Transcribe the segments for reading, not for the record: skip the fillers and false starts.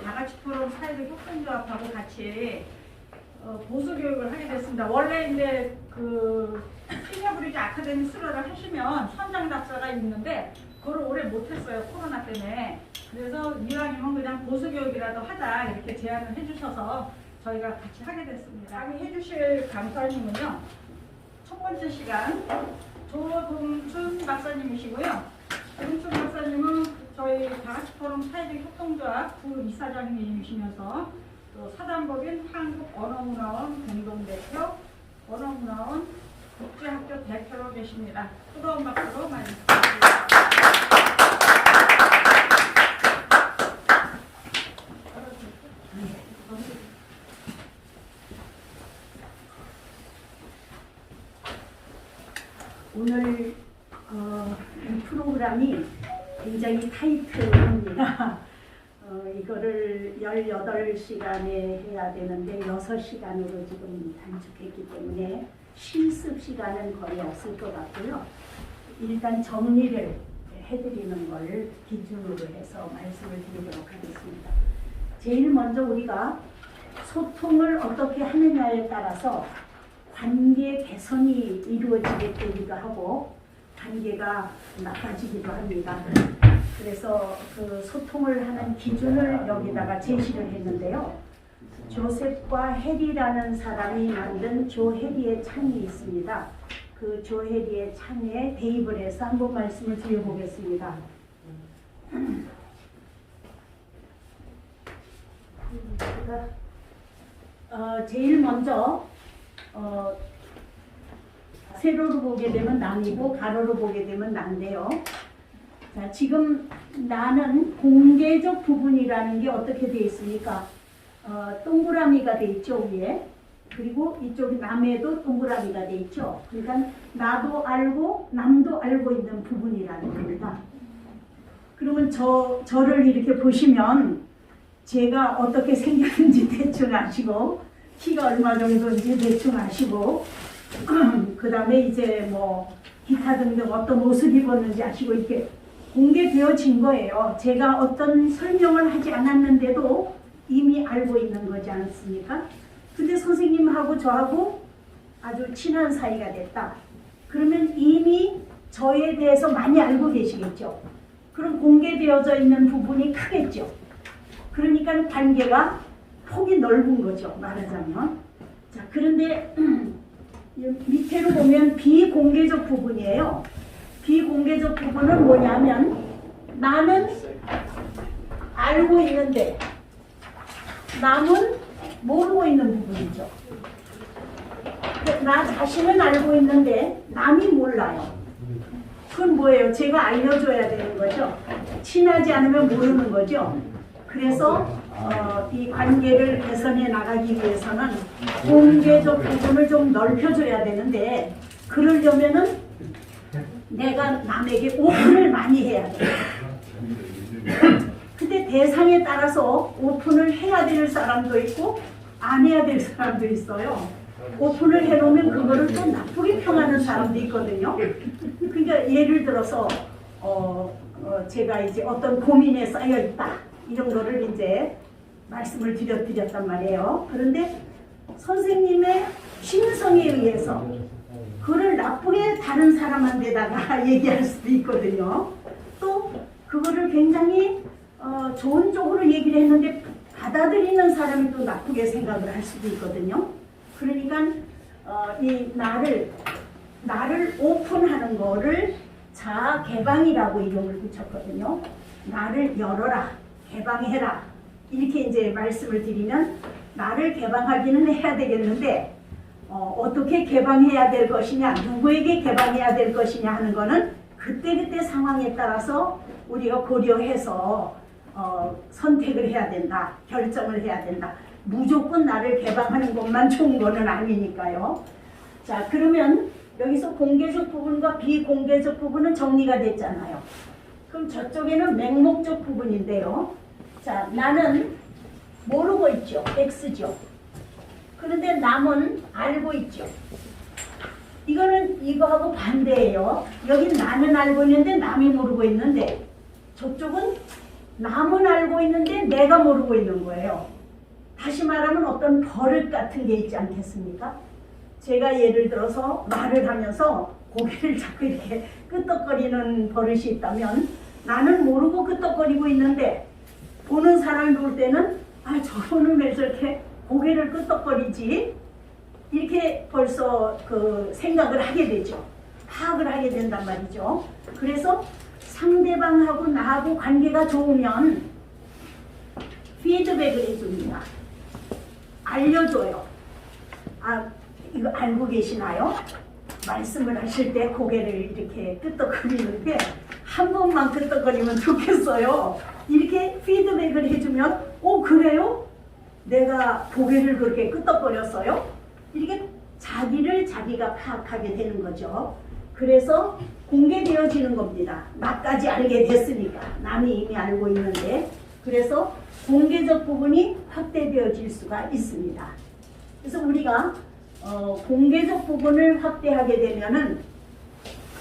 다같이 포럼 사회적 협동조합하고 같이 보수 교육을 하게 됐습니다. 원래 이제 그 시니어브리지 아카데미 수료를 하시면 선장 답사가 있는데 그걸 오래 못했어요, 코로나 때문에. 그래서 이왕이면 그냥 보수 교육이라도 하자 이렇게 제안을 해주셔서 저희가 같이 하게 됐습니다. 강의해 주실 강사님은요, 첫 번째 시간 조동춘 박사님이시고요. 조동춘 박사님은 저희 다같이 포럼 사회적 협동조합 부이사장님이시면서 또 사단법인 한국언어문화원 공동대표, 언어문화원 국제학교 대표로 계십니다. 뜨거운 박수로 많이 부탁드립니다. 오늘 이 프로그램이 굉장히 타이트합니다. 이거를 18시간에 해야 되는데 6시간으로 지금 단축했기 때문에 실습 시간은 거의 없을 것 같고요. 일단 정리를 해드리는 걸 기준으로 해서 말씀을 드리도록 하겠습니다. 제일 먼저 우리가 소통을 어떻게 하느냐에 따라서 관계 개선이 이루어지게 되기도 하고 관계가 나빠지기도 합니다. 그래서 그 소통을 하는 기준을 여기다가 제시를 했는데요. 조셉과 해리라는 사람이 만든 조 해리의 창이 있습니다. 그 조 해리의 창에 대입을 해서 한번 말씀을 드려보겠습니다. 제일 먼저 세로로 보게 되면 남이고 가로로 보게 되면 난데요. 자, 지금 나는 공개적 부분이라는 게 어떻게 되어 있습니까? 동그라미가 되어 있죠, 위에. 그리고 이쪽에 남에도 동그라미가 되어 있죠. 그러니까 나도 알고 남도 알고 있는 부분이라는 겁니다. 그러면 저를 이렇게 보시면 제가 어떻게 생겼는지 대충 아시고 키가 얼마 정도인지 대충 아시고 그 다음에 이제 뭐 기타 등등 어떤 옷을 입었는지 아시고 이렇게 공개되어진 거예요. 제가 어떤 설명을 하지 않았는데도 이미 알고 있는 거지 않습니까? 근데 선생님하고 저하고 아주 친한 사이가 됐다. 그러면 이미 저에 대해서 많이 알고 계시겠죠. 그럼 공개되어져 있는 부분이 크겠죠. 그러니까 관계가 폭이 넓은 거죠, 말하자면. 자, 그런데 밑에로 보면 비공개적 부분이에요. 비공개적 부분은 뭐냐면 나는 알고 있는데 남은 모르고 있는 부분이죠. 나 자신은 알고 있는데 남이 몰라요. 그건 뭐예요? 제가 알려줘야 되는 거죠. 친하지 않으면 모르는 거죠. 그래서 이 관계를 개선해 나가기 위해서는 공개적 부분을 좀 넓혀줘야 되는데 그러려면은 내가 남에게 오픈을 많이 해야 돼요. 근데 대상에 따라서 오픈을 해야 될 사람도 있고 안 해야 될 사람도 있어요. 오픈을 해놓으면 그거를 또 나쁘게 평하는 사람도 있거든요. 그러니까 예를 들어서 제가 이제 어떤 고민에 쌓여 있다 이런 거를 이제 말씀을 드렸단 말이에요. 그런데 선생님의 심성에 의해서 그걸 나쁘게 다른 사람한테다가 얘기할 수도 있거든요. 또 그거를 굉장히 좋은 쪽으로 얘기를 했는데 받아들이는 사람이 또 나쁘게 생각을 할 수도 있거든요. 그러니까 이 나를 오픈하는 거를 자아 개방이라고 이름을 붙였거든요. 나를 열어라, 개방해라 이렇게 이제 말씀을 드리면 나를 개방하기는 해야 되겠는데 어떻게 개방해야 될 것이냐, 누구에게 개방해야 될 것이냐 하는 거는 그때그때 상황에 따라서 우리가 고려해서 선택을 해야 된다, 결정을 해야 된다. 무조건 나를 개방하는 것만 좋은 거는 아니니까요. 자, 그러면 여기서 공개적 부분과 비공개적 부분은 정리가 됐잖아요. 그럼 저쪽에는 맹목적 부분인데요. 자, 나는 모르고 있죠. X죠. 그런데 남은 알고 있죠. 이거는 이거하고 반대예요. 여긴 나는 알고 있는데 남이 모르고 있는데 저쪽은 남은 알고 있는데 내가 모르고 있는 거예요. 다시 말하면 어떤 버릇 같은 게 있지 않겠습니까? 제가 예를 들어서 말을 하면서 고개를 자꾸 이렇게 끄덕거리는 버릇이 있다면 나는 모르고 끄덕거리고 있는데 보는 사람이 볼 때는 아 저분은 왜 저렇게 고개를 끄덕거리지? 이렇게 벌써 그 생각을 하게 되죠. 파악을 하게 된단 말이죠. 그래서 상대방하고 나하고 관계가 좋으면 피드백을 해줍니다. 알려줘요. 아 이거 알고 계시나요? 말씀을 하실 때 고개를 이렇게 끄덕거리는데 한 번만 끄덕거리면 좋겠어요. 이렇게 피드백을 해주면 그래요? 내가 고개를 그렇게 끄덕거렸어요? 이렇게 자기를 자기가 파악하게 되는 거죠. 그래서 공개되어지는 겁니다. 나까지 알게 됐으니까 남이 이미 알고 있는데 그래서 공개적 부분이 확대되어질 수가 있습니다. 그래서 우리가 공개적 부분을 확대하게 되면은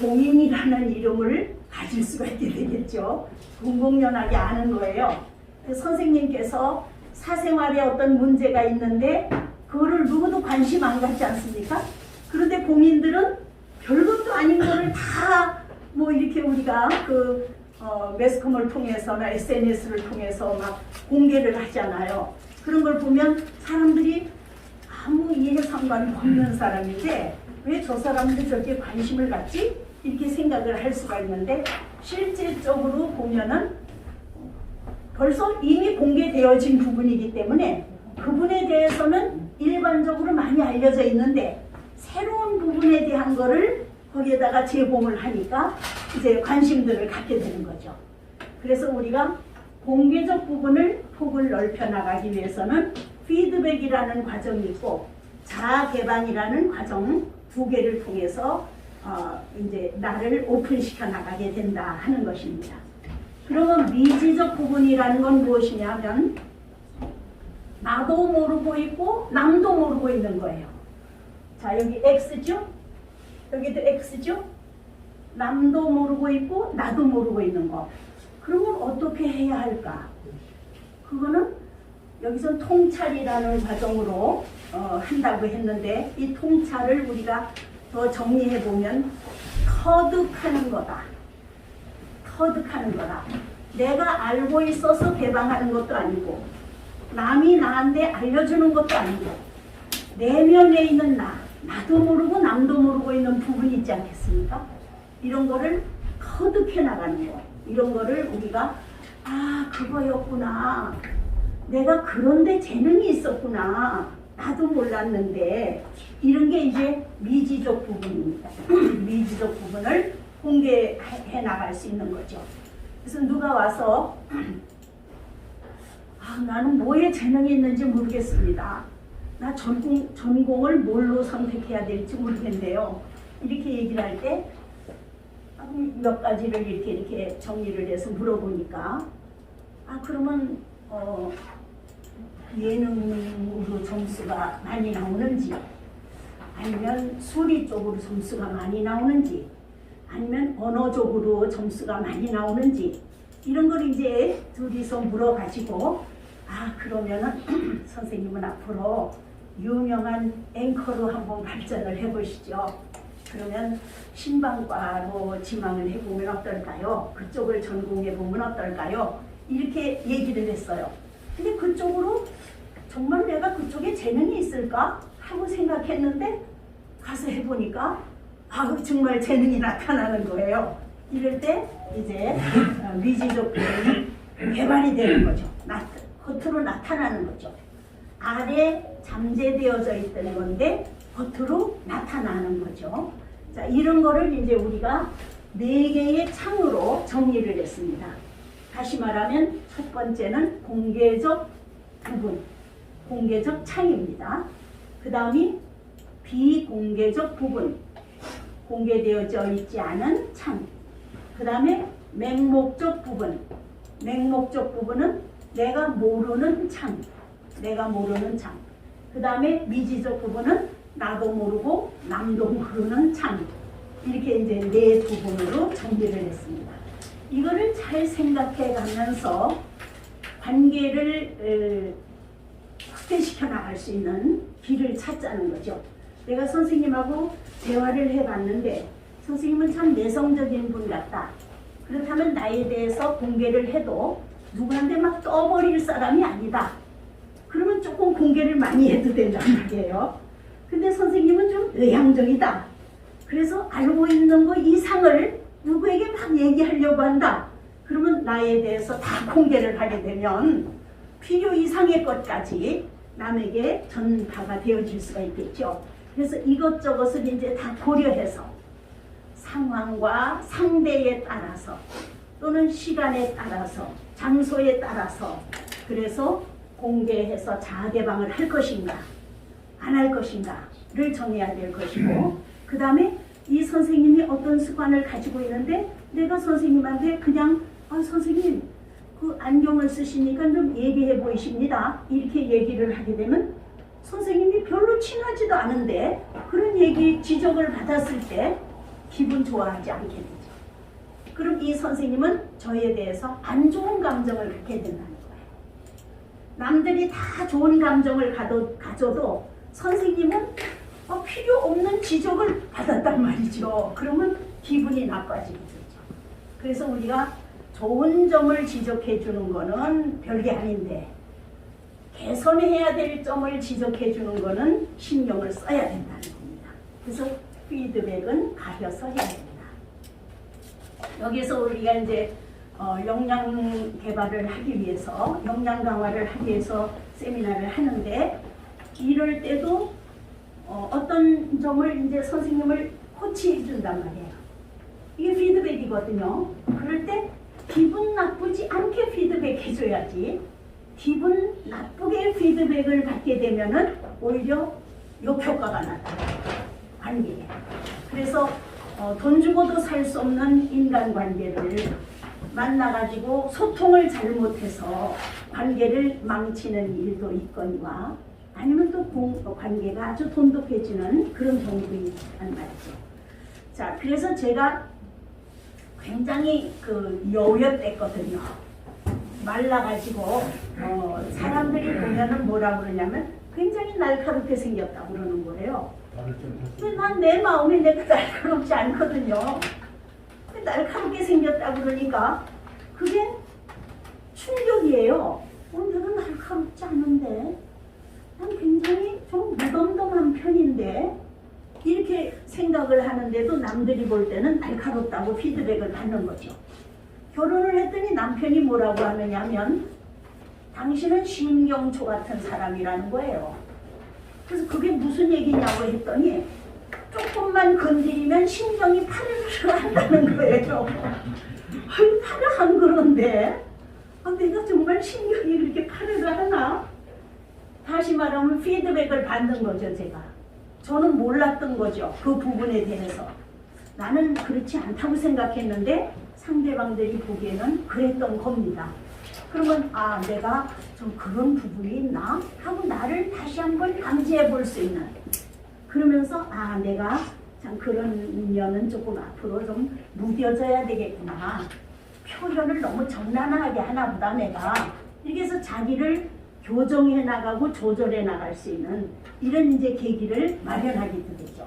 공인이라는 이름을 가질 수가 있게 되겠죠. 공공연하게 아는 거예요. 선생님께서 사생활에 어떤 문제가 있는데 그거를 누구도 관심 안 갖지 않습니까? 그런데 공인들은 별것도 아닌 거를 다 뭐 이렇게 우리가 그 매스컴을 통해서나 SNS를 통해서 막 공개를 하잖아요. 그런 걸 보면 사람들이 아무 이해 상관이 없는 사람인데 왜 저 사람들 저렇게 관심을 갖지? 이렇게 생각을 할 수가 있는데 실질적으로 보면은 벌써 이미 공개되어진 부분이기 때문에 그분에 대해서는 일반적으로 많이 알려져 있는데 새로운 부분에 대한 거를 거기에다가 제공을 하니까 이제 관심들을 갖게 되는 거죠. 그래서 우리가 공개적 부분을 폭을 넓혀 나가기 위해서는 피드백이라는 과정이 있고 자아 개방이라는 과정 두 개를 통해서 이제 나를 오픈시켜 나가게 된다 하는 것입니다. 그러면 미지적 부분이라는 건 무엇이냐 하면 나도 모르고 있고 남도 모르고 있는 거예요. 자 여기 X죠? 여기도 X죠? 남도 모르고 있고 나도 모르고 있는 거. 그러면 어떻게 해야 할까? 그거는 여기서 통찰이라는 과정으로 한다고 했는데 이 통찰을 우리가 더 정리해 보면 터득하는 거다. 터득하는 거다. 내가 알고 있어서 개방하는 것도 아니고 남이 나한테 알려주는 것도 아니고 내면에 있는 나도 모르고 남도 모르고 있는 부분이 있지 않겠습니까? 이런 거를 터득해 나가는 거. 이런 거를 우리가 그거였구나. 내가 그런데 재능이 있었구나. 나도 몰랐는데 이런 게 이제 미지적 부분입니다. 미지적 부분을 공개해 나갈 수 있는 거죠. 그래서 누가 와서 나는 뭐에 재능이 있는지 모르겠습니다. 나 전공을 뭘로 선택해야 될지 모르겠는데요. 이렇게 얘기를 할 때 몇 가지를 이렇게 정리를 해서 물어보니까 그러면 예능으로 점수가 많이 나오는지 아니면 수리 쪽으로 점수가 많이 나오는지 아니면 언어적으로 점수가 많이 나오는지 이런 걸 이제 둘이서 물어가지고 그러면은 선생님은 앞으로 유명한 앵커로 한번 발전을 해보시죠. 그러면 신방과로 지망을 해보면 어떨까요? 그쪽을 전공해보면 어떨까요? 이렇게 얘기를 했어요. 근데 그쪽으로 정말 내가 그쪽에 재능이 있을까? 하고 생각했는데 가서 해보니까 정말 재능이 나타나는 거예요. 이럴 때 이제 미지적 부분이 개발이 되는 거죠. 겉으로 나타나는 거죠. 아래 잠재되어져 있던 건데 겉으로 나타나는 거죠. 자, 이런 거를 이제 우리가 4개의 창으로 정리를 했습니다. 다시 말하면 첫 번째는 공개적 부분, 공개적 창입니다. 그 다음이 비공개적 부분, 공개되어져 있지 않은 창. 그 다음에 맹목적 부분, 맹목적 부분은 내가 모르는 창, 내가 모르는 창. 그 다음에 미지적 부분은 나도 모르고 남도 모르는 창. 이렇게 이제 4 부분으로 정리를 했습니다. 이거를 잘 생각해 가면서 관계를 확대시켜 나갈 수 있는 길을 찾자는 거죠. 내가 선생님하고 대화를 해봤는데 선생님은 참 내성적인 분 같다. 그렇다면 나에 대해서 공개를 해도 누구한테 막 떠버릴 사람이 아니다. 그러면 조금 공개를 많이 해도 된단 말이에요. 근데 선생님은 좀 외향적이다. 그래서 알고 있는 거 이상을 누구에게 막 얘기하려고 한다. 그러면 나에 대해서 다 공개를 하게 되면 필요 이상의 것까지 남에게 전파가 되어질 수가 있겠죠. 그래서 이것저것을 이제 다 고려해서 상황과 상대에 따라서 또는 시간에 따라서 장소에 따라서 그래서 공개해서 자아 개방을 할 것인가 안 할 것인가를 정해야 될 것이고, 그 다음에 이 선생님이 어떤 습관을 가지고 있는데 내가 선생님한테 그냥 선생님 그 안경을 쓰시니까 좀 예리해 보이십니다 이렇게 얘기를 하게 되면 선생님이 별로 친하지도 않은데 그런 얘기 지적을 받았을 때 기분 좋아하지 않게 되죠. 그럼 이 선생님은 저에 대해서 안 좋은 감정을 갖게 된다는 거예요. 남들이 다 좋은 감정을 가져도 선생님은 필요 없는 지적을 받았단 말이죠. 그러면 기분이 나빠지게 되죠. 그래서 우리가 좋은 점을 지적해 주는 거는 별게 아닌데 개선해야 될 점을 지적해 주는 거는 신경을 써야 된다는 겁니다. 그래서 피드백은 가려서 해야 됩니다. 여기서 우리가 이제 역량 개발을 하기 위해서 역량 강화를 하기 위해서 세미나를 하는데 이럴 때도 어떤 점을 이제 선생님을 코치해 준단 말이에요. 이게 피드백이거든요. 그럴 때 기분 나쁘지 않게 피드백 해줘야지 기분 나쁘게 피드백을 받게 되면은 오히려 역효과가 나타나요. 관계에. 그래서 돈 주고도 살 수 없는 인간관계를 만나가지고 소통을 잘못해서 관계를 망치는 일도 있거니와 아니면 또 관계가 아주 돈독해지는 그런 경우도 있단 말이죠. 자, 그래서 제가 굉장히 여우였댔거든요. 말라가지고 사람들이 보면은 뭐라고 그러냐면 굉장히 날카롭게 생겼다고 그러는 거예요. 근데 난 내 마음이 내가 날카롭지 않거든요. 날카롭게 생겼다고 그러니까 그게 충격이에요. 내가 날카롭지 않은데 난 굉장히 좀 무덤덤한 편인데 이렇게 생각을 하는데도 남들이 볼 때는 날카롭다고 피드백을 받는 거죠. 결혼을 했더니 남편이 뭐라고 하느냐 하면 당신은 신경초 같은 사람이라는 거예요. 그래서 그게 무슨 얘기냐고 했더니 조금만 건드리면 신경이 파르르 한다는 거예요. 파르르 안 그런데 내가 정말 신경이 그렇게 파르르 하나? 다시 말하면 피드백을 받는 거죠. 제가. 저는 몰랐던 거죠. 그 부분에 대해서. 나는 그렇지 않다고 생각했는데 상대방들이 보기에는 그랬던 겁니다. 그러면 내가 좀 그런 부분이 있나? 하고 나를 다시 한번 감지해 볼 수 있는, 그러면서 내가 참 그런 면은 조금 앞으로 좀 무뎌져야 되겠구나. 표현을 너무 적나라하게 하나 보다 내가. 이렇게 해서 자기를 교정해 나가고 조절해 나갈 수 있는 이런 이제 계기를 마련하게 되죠.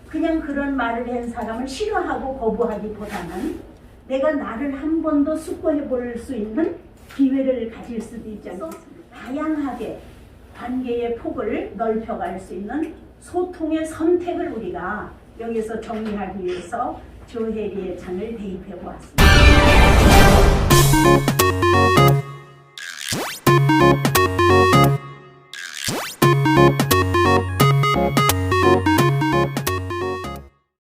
그냥 그런 말을 한 사람을 싫어하고 거부하기보다는 내가 나를 한 번 더 숙고해 볼 수 있는 기회를 가질 수도 있지 않습니까? 다양하게 관계의 폭을 넓혀갈 수 있는 소통의 선택을 우리가 여기서 정리하기 위해서 조혜리의 창을 대입해 보았습니다.